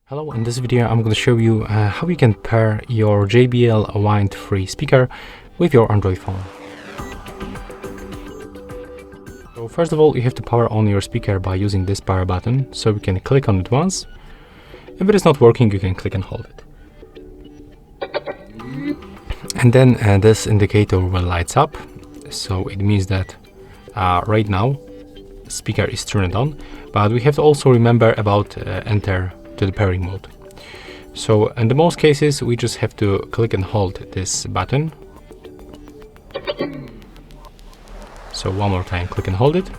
Hello, in this video I'm going to show you how you can pair your JBL Wind free speaker with your Android phone. So first of all, you have to power on your speaker by using this power button. So we can click on it once. If it is not working, you can click and hold it. And then this indicator will lights up. So it means that right now the speaker is turned on, but we have to also remember about enter to the pairing mode. So in the most cases we just have to click and hold this button. So one more time, click and hold it.